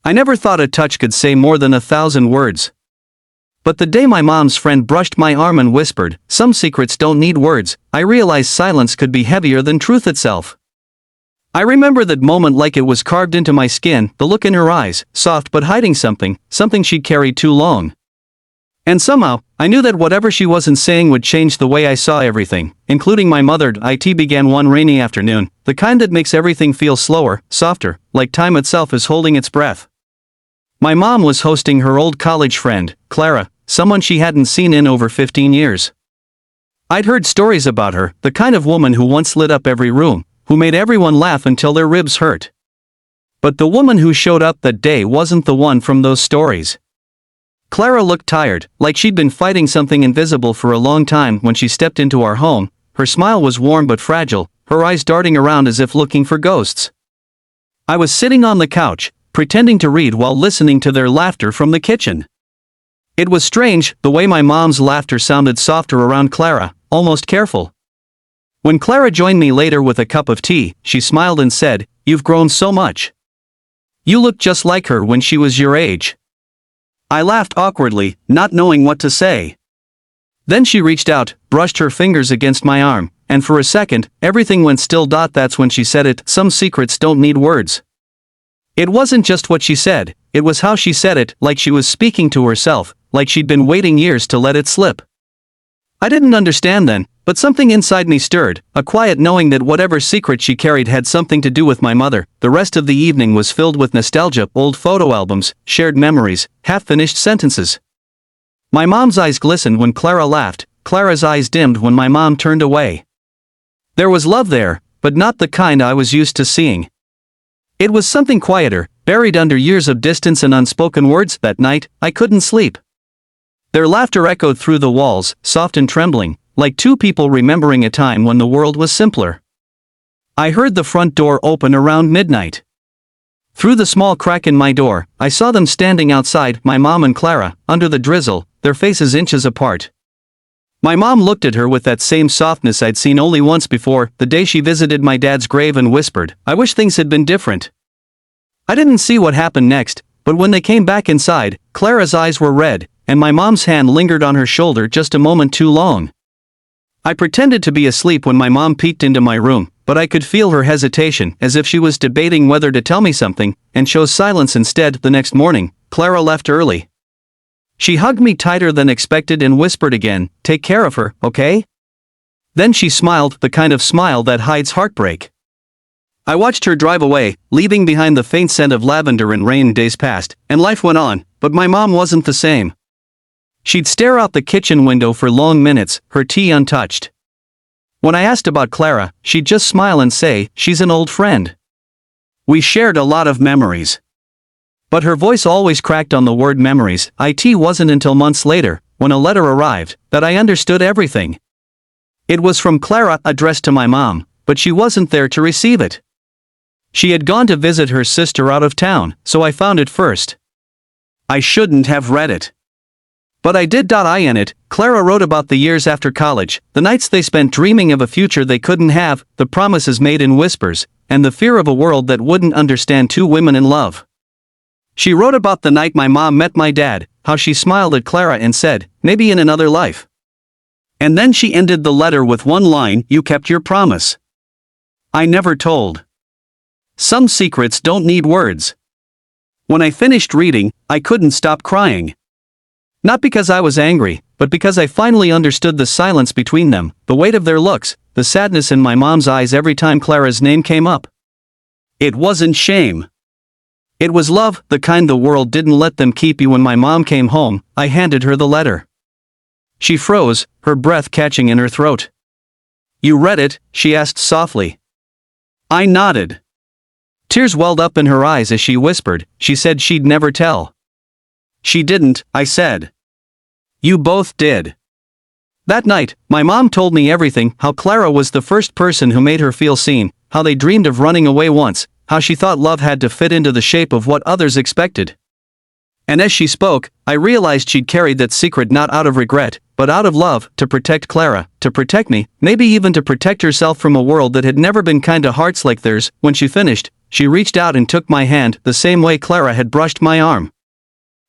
I never thought a touch could say more than 1,000 words. But the day my mom's friend brushed my arm and whispered, "Some secrets don't need words," I realized silence could be heavier than truth itself. I remember that moment like it was carved into my skin, the look in her eyes, soft but hiding something she'd carried too long. And somehow, I knew that whatever she wasn't saying would change the way I saw everything, including my mother. It began one rainy afternoon, the kind that makes everything feel slower, softer, like time itself is holding its breath. My mom was hosting her old college friend, Clara, someone she hadn't seen in over 15 years. I'd heard stories about her, the kind of woman who once lit up every room, who made everyone laugh until their ribs hurt. But the woman who showed up that day wasn't the one from those stories. Clara looked tired, like she'd been fighting something invisible for a long time when she stepped into our home. Her smile was warm but fragile, her eyes darting around as if looking for ghosts. I was sitting on the couch, pretending to read while listening to their laughter from the kitchen. It was strange, the way my mom's laughter sounded softer around Clara, almost careful. When Clara joined me later with a cup of tea, she smiled and said, "You've grown so much. You look just like her when she was your age." I laughed awkwardly, not knowing what to say. Then she reached out, brushed her fingers against my arm, and for a second, everything went still. That's when she said it, "Some secrets don't need words." It wasn't just what she said, it was how she said it, like she was speaking to herself, like she'd been waiting years to let it slip. I didn't understand then, but something inside me stirred, a quiet knowing that whatever secret she carried had something to do with my mother. The rest of the evening was filled with nostalgia, old photo albums, shared memories, half-finished sentences. My mom's eyes glistened when Clara laughed, Clara's eyes dimmed when my mom turned away. There was love there, but not the kind I was used to seeing. It was something quieter, buried under years of distance and unspoken words. That night, I couldn't sleep. Their laughter echoed through the walls, soft and trembling, like two people remembering a time when the world was simpler. I heard the front door open around midnight. Through the small crack in my door, I saw them standing outside, my mom and Clara, under the drizzle, their faces inches apart. My mom looked at her with that same softness I'd seen only once before, the day she visited my dad's grave, and whispered, "I wish things had been different." I didn't see what happened next, but when they came back inside, Clara's eyes were red, and my mom's hand lingered on her shoulder just a moment too long. I pretended to be asleep when my mom peeked into my room, but I could feel her hesitation, as if she was debating whether to tell me something, and chose silence instead. The next morning, Clara left early. She hugged me tighter than expected and whispered again, "Take care of her, okay?" Then she smiled, the kind of smile that hides heartbreak. I watched her drive away, leaving behind the faint scent of lavender and rain. Days passed, and life went on, but my mom wasn't the same. She'd stare out the kitchen window for long minutes, her tea untouched. When I asked about Clara, she'd just smile and say, "She's an old friend. We shared a lot of memories." But her voice always cracked on the word memories. It wasn't until months later, when a letter arrived, that I understood everything. It was from Clara, addressed to my mom, but she wasn't there to receive it. She had gone to visit her sister out of town, so I found it first. I shouldn't have read it. But I did. In it, Clara wrote about the years after college, the nights they spent dreaming of a future they couldn't have, the promises made in whispers, and the fear of a world that wouldn't understand two women in love. She wrote about the night my mom met my dad, how she smiled at Clara and said, "Maybe in another life." And then she ended the letter with one line, "You kept your promise." I never told. Some secrets don't need words. When I finished reading, I couldn't stop crying. Not because I was angry, but because I finally understood the silence between them, the weight of their looks, the sadness in my mom's eyes every time Clara's name came up. It wasn't shame. It was love, the kind the world didn't let them keep. When my mom came home, I handed her the letter. She froze, her breath catching in her throat. "You read it?" she asked softly. I nodded. Tears welled up in her eyes as she whispered, "She said she'd never tell." "She didn't," I said. "You both did." That night, my mom told me everything, how Clara was the first person who made her feel seen, how they dreamed of running away once, how she thought love had to fit into the shape of what others expected. And as she spoke, I realized she'd carried that secret not out of regret, but out of love, to protect Clara, to protect me, maybe even to protect herself from a world that had never been kind to hearts like theirs. When she finished, she reached out and took my hand the same way Clara had brushed my arm.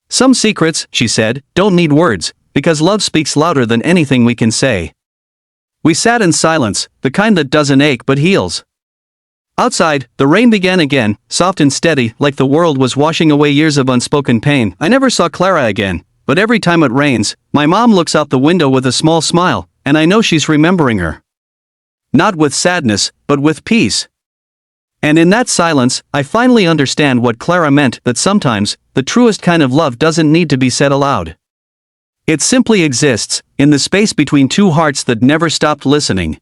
Some secrets, she said, don't need words, because love speaks louder than anything we can say. We sat in silence, the kind that doesn't ache but heals. Outside, the rain began again, soft and steady, like the world was washing away years of unspoken pain. I never saw Clara again, but every time it rains, my mom looks out the window with a small smile, and I know she's remembering her. Not with sadness, but with peace. And in that silence, I finally understand what Clara meant, that sometimes, the truest kind of love doesn't need to be said aloud. It simply exists, in the space between two hearts that never stopped listening.